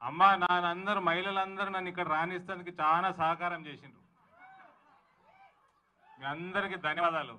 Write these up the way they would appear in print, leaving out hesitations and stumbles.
అమ్మ నానందరూ మహిళలందరూ నన్ను ఇక్కడ రాణిస్తానికి చాలా సహకారం చేసిండ్రు. మీ అందరికీ ధన్యవాదాలు.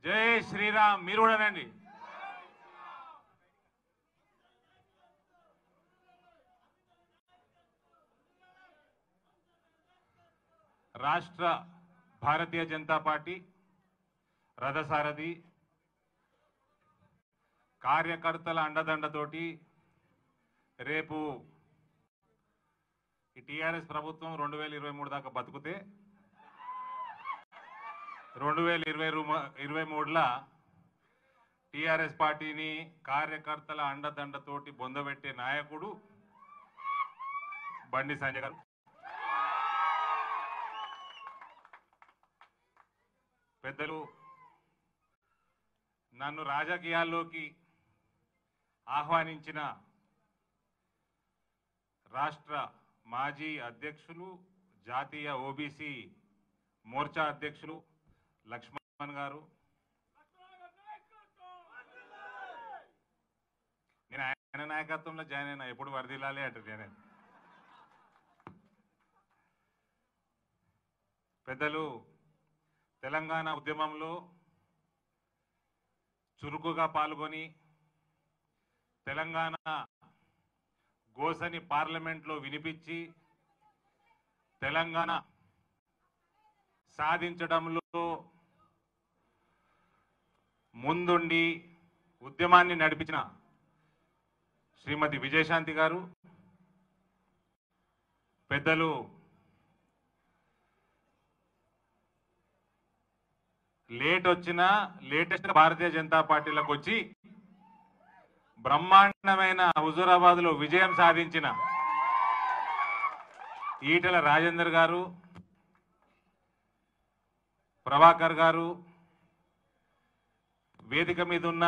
జై శ్రీరామ్. మీరు కూడా రండి. రాష్ట్ర భారతీయ జనతా పార్టీ రథసారథి కార్యకర్తల అండదండతోటి రేపు ఈ టీఆర్ఎస్ ప్రభుత్వం 2023 దాకా బతుకుతే 2023లా టీఆర్ఎస్ పార్టీని కార్యకర్తల అండదండతోటి బొందబెట్టే నాయకుడు బండి సంజయ్ గారు. పెద్దలు నన్ను రాజకీయాల్లోకి ఆహ్వానించిన రాష్ట్ర మాజీ అధ్యక్షులు, జాతీయ ఓబీసీ మోర్చా అధ్యక్షులు లక్ష్మణ్ గారు, నేను ఆయన నాయకత్వంలో జాయిన్ అయినా, ఎప్పుడు వరదిల్లాలి అంటారు నేనే. పెద్దలు తెలంగాణ ఉద్యమంలో చురుకుగా పాల్గొని తెలంగాణ గోసని పార్లమెంట్లో వినిపించి తెలంగాణ సాధించడంలో ముందుండి ఉద్యమాన్ని నడిపించిన శ్రీమతి విజయశాంతి గారు, పెద్దలు లేట్ వచ్చినా లేటెస్ట్ భారతీయ జనతా పార్టీలకు వచ్చి బ్రహ్మాండమైన హుజూరాబాద్ లో విజయం సాధించిన ఈటెల రాజేందర్ గారు, ప్రభాకర్ గారు, వేదిక మీద ఉన్న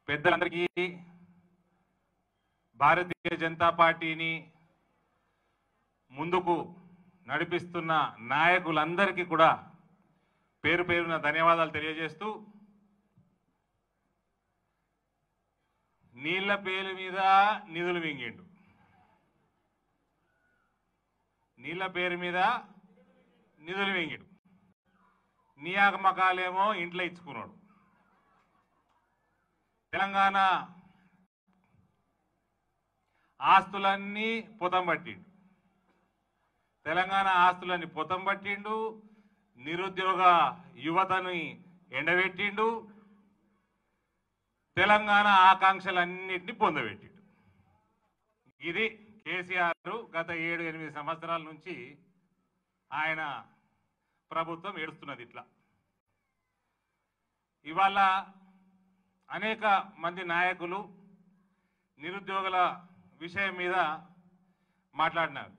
పెద్దలందరికీ, భారతీయ జనతా పార్టీని ముందుకు నడిపిస్తున్న నాయకులందరికీ కూడా పేరు పేరున ధన్యవాదాలు తెలియజేస్తూ, నీళ్ల పేరు మీద నిధులు మింగిండు, నీళ్ల పేరు మీద నిధులు మింగిండు, నియామకాలేమో ఇంట్లో ఇచ్చుకున్నాడు. తెలంగాణ ఆస్తులన్నీ పొతం పట్టిండు, తెలంగాణ ఆస్తులన్నీ పొతం పట్టిండు, నిరుద్యోగ యువతని ఎండబెట్టిండు, తెలంగాణ ఆకాంక్షలన్నింటినీ పొందబెట్టిండు. ఇది కేసీఆర్ గత 7-8 సంవత్సరాల నుంచి ఆయన ప్రభుత్వం ఏడుస్తున్నది. ఇట్లా ఇవాళ అనేక మంది నాయకులు నిరుద్యోగుల విషయం మీద మాట్లాడినారు.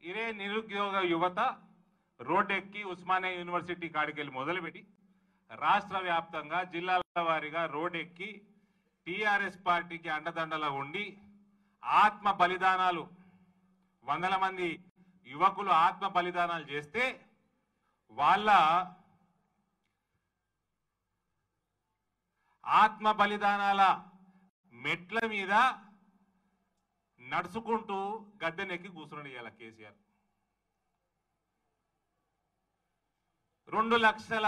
ఇదే నిరుద్యోగ యువత రోడ్డెక్కి ఉస్మానియా యూనివర్సిటీ కాడికెళ్ళి మొదలుపెట్టి రాష్ట్ర వ్యాప్తంగా జిల్లాల వారీగా రోడ్డెక్కి టీఆర్ఎస్ పార్టీకి అండదండలా ఉండి ఆత్మ బలిదానాలు, వందల మంది యువకులు ఆత్మ బలిదానాలు చేస్తే వాళ్ళ ఆత్మ బలిదానాల మెట్ల మీద నడుచుకుంటూ గద్దెనెక్కి కూర్చున్నాడు ఇవాళ కేసీఆర్. 2 లక్షల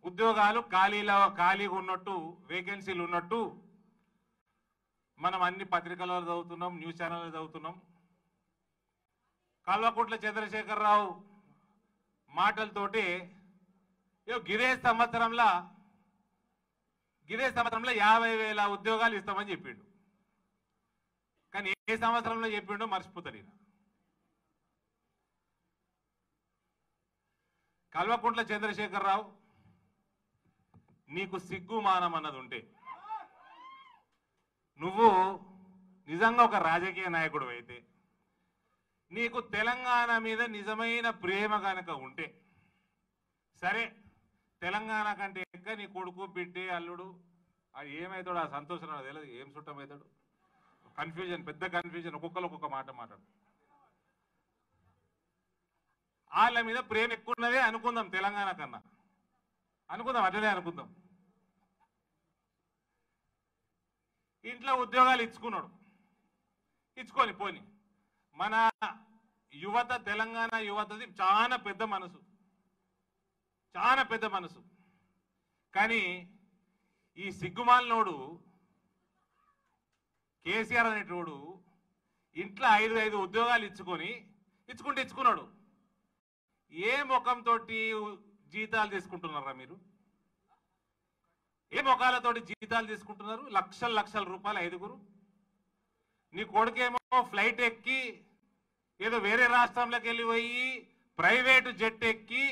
ఉద్యోగాలు ఖాళీగా ఉన్నట్టు, వేకెన్సీలు ఉన్నట్టు మనం అన్ని పత్రికలలో చదువుతున్నాం, న్యూస్ ఛానల్లో చదువుతున్నాం. కల్వకుంట్ల చంద్రశేఖరరావు మాటలతోటి గిదే సంవత్సరంలో 50,000 ఉద్యోగాలు ఇస్తామని చెప్పిండు. కానీ ఏ సంవత్సరంలో చెప్పిండో మర్చిపోతాడు ఈయన. కల్వకుంట్ల చంద్రశేఖరరావు, నీకు సిగ్గుమానం అన్నది ఉంటే, నువ్వు నిజంగా ఒక రాజకీయ నాయకుడు అయితే, నీకు తెలంగాణ మీద నిజమైన ప్రేమ కనుక ఉంటే, సరే తెలంగాణ కంటే ఎక్కువ నీ కొడుకు, బిడ్డే, అల్లుడు ఏమవుతాడు, ఆ సంతోషం తెలియదు, ఏం చుట్టమవుతాడు, కన్ఫ్యూజన్, పెద్ద కన్ఫ్యూజన్, ఒక్కొక్కరు ఒక్కొక్క మాట మాట్లాడు. వాళ్ళ మీద ప్రేమ ఎక్కువ ఉన్నదే అనుకుందాం తెలంగాణ కన్నా. అనుకుందాం, అట్లనే అనుకుందాం. ఇంట్లో ఉద్యోగాలు ఇచ్చుకున్నాడు, ఇచ్చుకొని పోని. మన యువత, తెలంగాణ యువతది చాలా పెద్ద మనసు, చాలా పెద్ద మనసు. కానీ ఈ సిగ్గుమాలినోడు కేసీఆర్ అనేటోడు ఇంట్లో 5 ఉద్యోగాలు ఇచ్చుకున్నాడు. ఏ ముఖంతో జీతాలు తీసుకుంటున్నారా మీరు? ఏ ముఖాలతోటి జీతాలు తీసుకుంటున్నారు? లక్షల రూపాయలు 5. నీ కొడుకేమో ఫ్లైట్ ఎక్కి ఏదో వేరే రాష్ట్రంలోకి వెళ్ళిపోయి ప్రైవేటు జెట్ ఎక్కి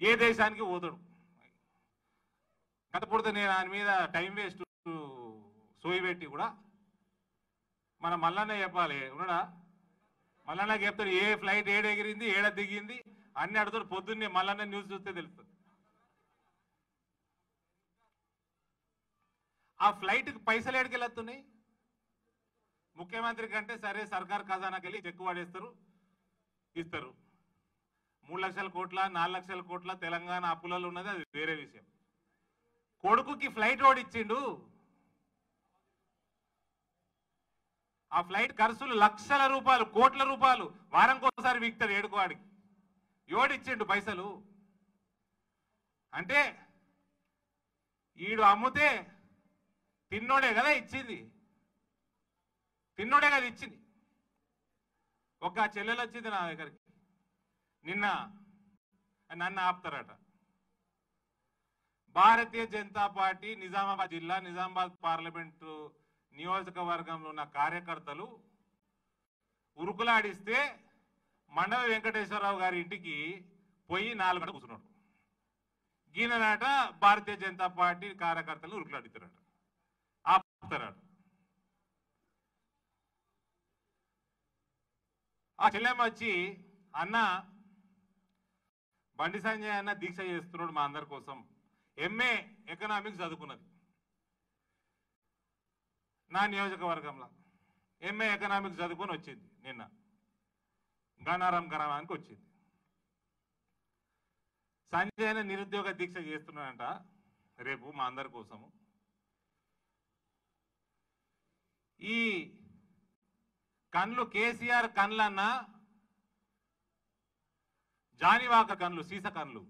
ఏ దేశానికి పోతాడు. కథపూడితే నేను ఆయన మీద టైం వేస్ట్ సోయి పెట్టి కూడా మన మల్లన్న చెప్పాలి. ఉన్నాడా? మల్లన్నకి చెప్తాడు ఏ ఫ్లైట్ ఏడ ఎగిరింది, ఏడ దిగింది అన్ని అడుగుతాడు. పొద్దున్నే మల్లన్న న్యూస్ చూస్తే తెలుస్తుంది. ఆ ఫ్లైట్కి పైసలు ఏడికి వెళ్ళొస్తున్నాయి? ముఖ్యమంత్రి కంటే సరే సర్కార్ ఖజానాకి వెళ్ళి చెక్కు పడేస్తారు, ఇస్తారు. 3 లక్షల కోట్ల 4 లక్షల కోట్ల తెలంగాణ అప్పులలో ఉన్నది, అది వేరే విషయం. కొడుకుకి ఫ్లైట్ ఓడిచ్చిండు. ఆ ఫ్లైట్ ఖర్చులు లక్షల రూపాయలు, కోట్ల రూపాయలు. వారంకోసారి వీక్తాడు ఏడుకోవాడికి. ఓడిచ్చిండు పైసలు. అంటే ఈడు అమ్ముతే తిన్నోడే కదా ఇచ్చింది, తిన్నోడే కదా ఇచ్చింది. ఒక చెల్లెలు వచ్చింది నా దగ్గరికి నిన్న, నన్ను ఆపుతారట. భారతీయ జనతా పార్టీ నిజామాబాద్ జిల్లా, నిజామాబాద్ పార్లమెంటు నియోజకవర్గంలో ఉన్న కార్యకర్తలు ఉరుకులాడిస్తే మండవ వెంకటేశ్వరరావు గారి ఇంటికి పోయి 4 గంటలు కూర్చున్నాడు. గీననాట భారతీయ జనతా పార్టీ కార్యకర్తలు ఉరుకులాడిస్తారట, ఆపుతారట. ఆ చెల్లెమ్మ వచ్చి, అన్న బండి సంజయ్ అన్న దీక్ష చేస్తున్నాడు మా అందరి కోసం, MA ఎకనామిక్స్ చదువుకున్నది నా నియోజకవర్గంలో. MA ఎకనామిక్స్ చదువుకొని వచ్చింది నిన్న గనారం గ్రామానికి వచ్చింది. సంజయ్ అన్న నిరుద్యోగ దీక్ష చేస్తున్నాడంట రేపు మా అందరి కోసము. ఈ కన్లు కేసీఆర్ కన్లన్న జానివాక కన్లు, సీస కన్లు.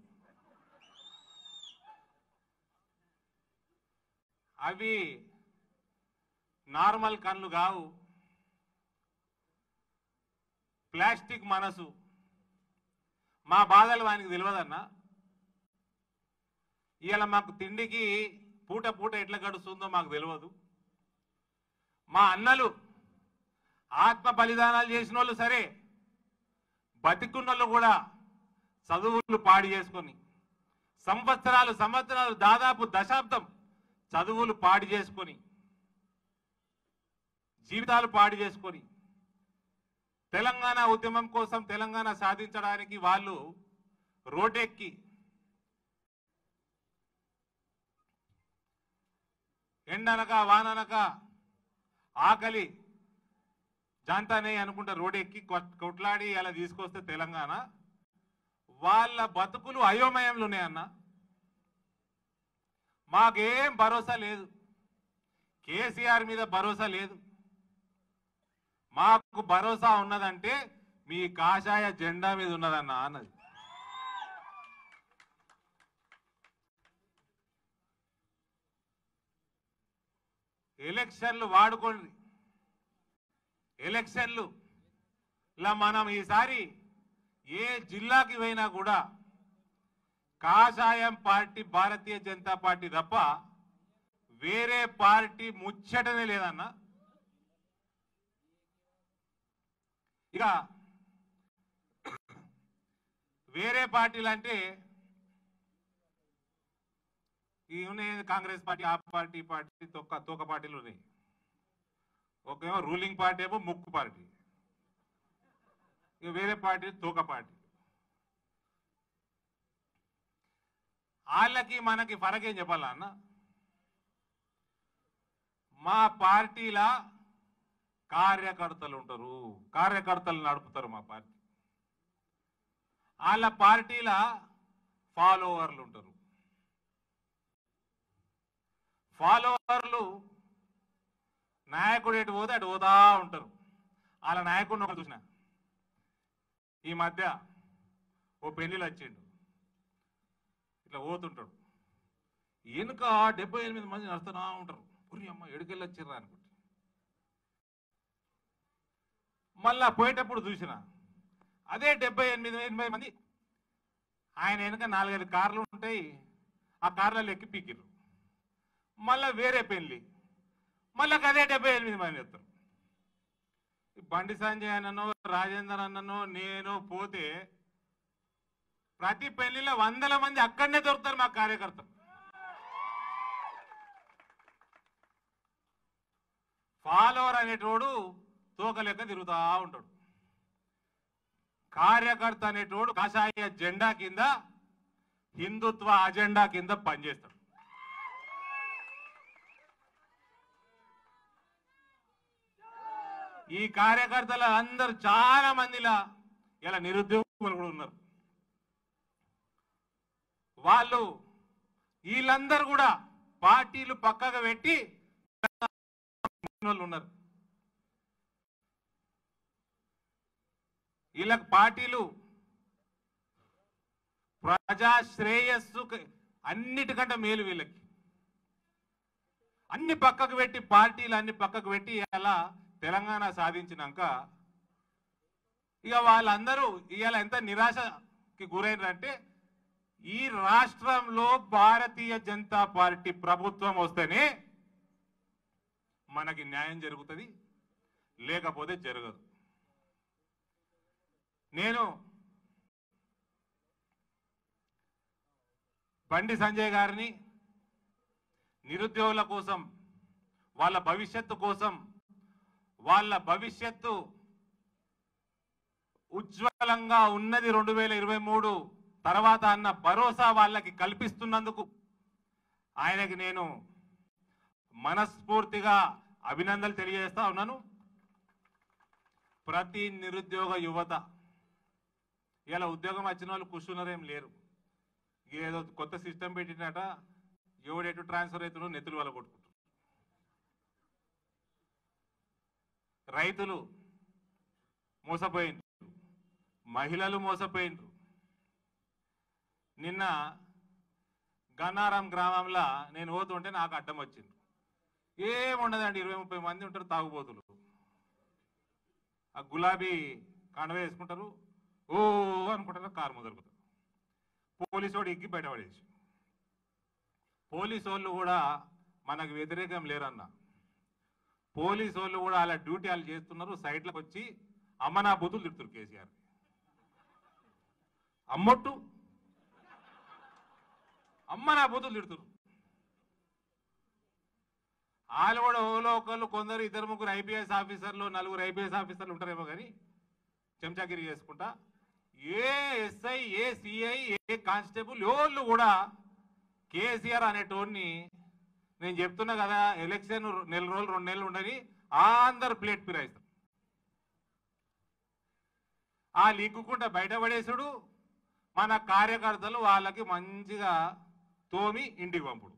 అవి నార్మల్ కన్లు కావు, ప్లాస్టిక్ మనసు. మా బాధలు వానికి తెలియదన్నా. ఇవాళ మాకు తిండికి పూట ఎట్లా గడుస్తుందో మాకు తెలియదు. మా అన్నలు ఆత్మ బలిదానాలు చేసిన వాళ్ళు సరే, బతికున్న వాళ్ళు కూడా చదువులు పాడు చేసుకొని సంవత్సరాలు దాదాపు దశాబ్దం చదువులు పాడు చేసుకొని, జీవితాలు పాడు చేసుకొని తెలంగాణ ఉద్యమం కోసం, తెలంగాణ సాధించడానికి వాళ్ళు రోడ్డెక్కి ఎండనక వాననక ఆకలి జాంతానే అనుకుంటా రోడ్డెక్కి కొట్లాడి అలా తీసుకొస్తే తెలంగాణ వాళ్ళ బతుకులు అయోమయంలో ఉన్నాయన్న. మాకేం భరోసా లేదు, కేసీఆర్ మీద భరోసా లేదు. మాకు భరోసా ఉన్నదంటే మీ కాషాయ జెండా మీద ఉన్నదన్న అన్నది. ఎలక్షన్లు వాడుకోండి, ఎలక్షన్లు ఇలా మనం ఈసారి ఏ జిల్లాకి పోయినా కూడా కాషాయం పార్టీ, భారతీయ జనతా పార్టీ తప్ప వేరే పార్టీ ముచ్చటనే లేదన్న. ఇక వేరే పార్టీలు అంటే ఈ ఉన్నాయి, కాంగ్రెస్ పార్టీ, ఆ పార్టీ, పార్టీ తోక పార్టీలు ఉన్నాయి. ఒకేమో రూలింగ్ పార్టీ ఏమో ముక్కు పార్టీ, ఇక వేరే పార్టీ తోక పార్టీ. వాళ్ళకి మనకి ఫరకేం చెప్పాలా అన్న? మా పార్టీల కార్యకర్తలు ఉంటారు, కార్యకర్తలు నడుపుతారు మా పార్టీ. వాళ్ళ పార్టీల ఫాలోవర్లు ఉంటారు. ఫాలోవర్లు నాయకుడు ఎటు పోతే అటు పోతా ఉంటారు. వాళ్ళ నాయకుడిని ఒకటి చూసిన ఈ మధ్య ఓ పెళ్లిలో వచ్చిండు, ఇట్లా పోతుంటాడు. వెనుక 78 మంది నడుస్తూనే ఉంటారు. పురి అమ్మ ఎడుకెళ్ళి వచ్చిర్రా అనుకుంటే మళ్ళా పోయేటప్పుడు చూసిన అదే 78 మంది ఆయన వెనుక 4-5 కార్లు ఉంటాయి. ఆ కార్లలో ఎక్కి పీకిర్రు. మళ్ళా వేరే పెళ్లి, మళ్ళా అదే 78 మంది వస్తారు. బండి సంజయ్ అన్ననో రాజేందర్ అన్ననో నేను పోతే ప్రతి పెళ్లిలో 100 మంది అక్కడనే దొరుకుతారు మా కార్యకర్తలు. ఫాలోవర్ అనేటోడు తోక లెక్క తిరుగుతా ఉంటాడు. కార్యకర్త అనేటోడు కాషాయ జెండా కింద హిందుత్వ అజెండా కింద పనిచేస్తాడు. ఈ కార్యకర్తల అందరూ చాలా మందిలా ఇలా నిరుద్యోగులు కూడా ఉన్నారు. వీళ్ళందరూ కూడా పార్టీలు పక్కగా పెట్టి ఉన్నారు. వీళ్ళకి పార్టీలు ప్రజా శ్రేయస్సు అన్నిటికంటే మేలు. వీళ్ళకి అన్ని పక్కకు పెట్టి పార్టీలు అన్ని పక్కకు పెట్టి అలా తెలంగాణ సాధించినాక ఇక వాళ్ళందరూ ఇవాళ ఎంత నిరాశకి గురైనారంటే ఈ రాష్ట్రంలో భారతీయ జనతా పార్టీ ప్రభుత్వం వస్తేనే మనకి న్యాయం జరుగుతుంది, లేకపోతే జరగదు. నేను బండి సంజయ్ గారిని నిరుద్యోగుల కోసం, వాళ్ళ భవిష్యత్తు కోసం, వాళ్ళ భవిష్యత్తు ఉజ్వలంగా ఉన్నది 2023 తర్వాత అన్న భరోసా వాళ్ళకి కల్పిస్తున్నందుకు ఆయనకి నేను మనస్ఫూర్తిగా అభినందనలు తెలియజేస్తా ఉన్నాను. ప్రతి నిరుద్యోగ యువత ఇలా ఉద్యోగం వచ్చిన వాళ్ళు కూర్చున్నారేం లేరు. ఏదో కొత్త సిస్టమ్ పెట్టినట ఎవడెటు ట్రాన్స్ఫర్ అవుతుందో నెత్తులు వాళ్ళ కొట్టుకుంటారు. రైతులు మోసపోయిండ్రు, మహిళలు మోసపోయిండ్రు. నిన్న గన్నారం గ్రామంలో నేను పోతుంటే నాకు అడ్డం వచ్చింది. ఏముండదండి, 20-30 మంది ఉంటారు తాగుబోతులు. ఆ గులాబీ కండవ వేసుకుంటారు, ఓ అనుకుంటారు, కారు మొదలుకుంటారు. పోలీసు వాడు ఎక్కి బయటపడేసి. పోలీసు వాళ్ళు కూడా మనకు వ్యతిరేకం లేరన్న. పోలీసు వాళ్ళు కూడా అలా డ్యూటీ వాళ్ళు చేస్తున్నారు. సైట్లకు వచ్చి అమ్మనా బూతులు తిడుతున్నారు కేసీఆర్. అమ్మొట్టు అమ్మనా బూతులు తిడుతున్నారు. వాళ్ళు కూడా ఓలో ఒకళ్ళు కొందరు 2-3 ఐపీఎస్ ఆఫీసర్లు, 4 ఐపీఎస్ ఆఫీసర్లు ఉంటారేమో కానీ చెంచాగిరి చేసుకుంటా ఏ ఎస్ఐ, ఏ సిఐ, ఏ కానిస్టేబుల్ ఎవళ్ళు కూడా కేసీఆర్ అనేటోడిని నేను చెప్తున్నా కదా, ఎలక్షన్ 1 రోజులు 2 నెలలు ఉండని అందరు ప్లేట్ పిరాయిస్తారు. ఆ లిక్కుకుంటా బయటపడేసుడు, మన కార్యకర్తలు వాళ్ళకి మంచిగా తోమి ఇంటికి పంపుడు.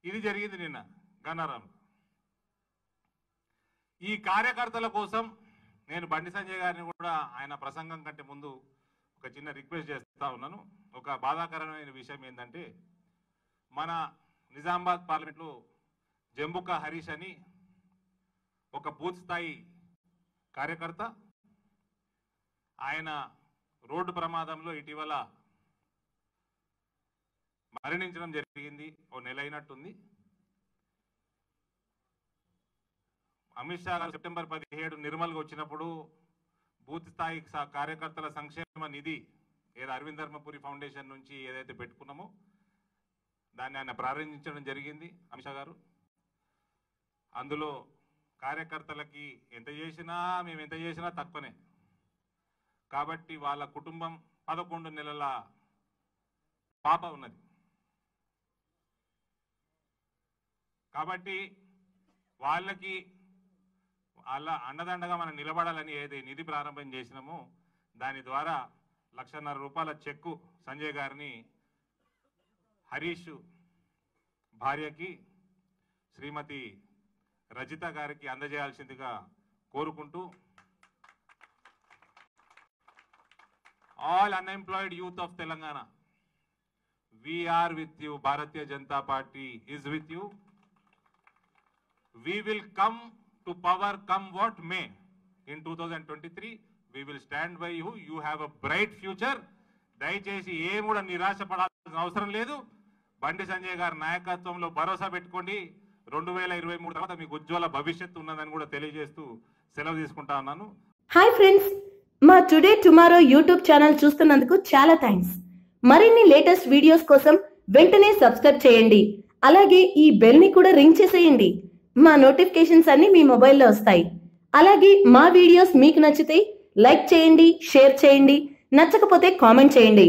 ఇది జరిగింది నిన్న గన్నారం. ఈ కార్యకర్తల కోసం నేను బండి సంజయ్ గారిని కూడా ఆయన ప్రసంగం కంటే ముందు ఒక చిన్న రిక్వెస్ట్ చేస్తా ఉన్నాను. ఒక బాధాకరమైన విషయం ఏంటంటే, మన నిజామాబాద్ పార్లమెంట్లో జంబుక హరీష్ అని ఒక బూత్ స్థాయి కార్యకర్త, ఆయన రోడ్డు ప్రమాదంలో ఇటీవల మరణించడం జరిగింది. ఓ నెల అయినట్టుంది. అమిత్ షా గారు సెప్టెంబర్ 17 నిర్మల్గా వచ్చినప్పుడు బూత్ స్థాయి కార్యకర్తల సంక్షేమ నిధి ఏదో అరవింద్ ధర్మపురి ఫౌండేషన్ నుంచి ఏదైతే పెట్టుకున్నామో దాన్ని ఆయన ప్రారంభించడం జరిగింది అమిత్ షా గారు. అందులో కార్యకర్తలకి మేము ఎంత చేసినా తక్కువనే. కాబట్టి వాళ్ళ కుటుంబం 11 నెలల పాప ఉన్నది. కాబట్టి వాళ్ళకి అలా అండదండగా మనం నిలబడాలని ఏది నిధి ప్రారంభం చేసినామో దాని ద్వారా 1,50,000 రూపాయల చెక్కు సంజయ్ గారిని హరీష్ భార్యకి శ్రీమతి రజిత గారికి అందజేయాల్సిందిగా కోరుకుంటూ, all unemployed youth of Telangana, we are with you. Bharatiya Janata Party is with you. We will come to power come what may. In 2023, we will stand by you. You have a bright future. దయచేసి ఏం కూడా నిరాశ పడాల్సిన అవసరం లేదు. బండి సంజయ్ గారి నాయకత్వంలో భరోసా పెట్టుకోండి. 2023 తర్వాత మీకు ఉజ్వల భవిష్యత్తు ఉన్నదని కూడా తెలియజేస్తూ సెలవు తీసుకుంటా ఉన్నాను. హాయ్ ఫ్రెండ్స్, మా టుడే టుమారో యూట్యూబ్ ఛానల్ చూస్తున్నందుకు చాలా థ్యాంక్స్. మరిన్ని లేటెస్ట్ వీడియోస్ కోసం వెంటనే సబ్స్క్రైబ్ చేయండి. అలాగే ఈ బెల్ ని కూడా రింగ్ చేసేయండి. మా నోటిఫికేషన్స్ అన్ని మీ మొబైల్లో వస్తాయి. అలాగే మా వీడియోస్ మీకు నచ్చితే లైక్ చేయండి, షేర్ చేయండి, నచ్చకపోతే కామెంట్ చేయండి.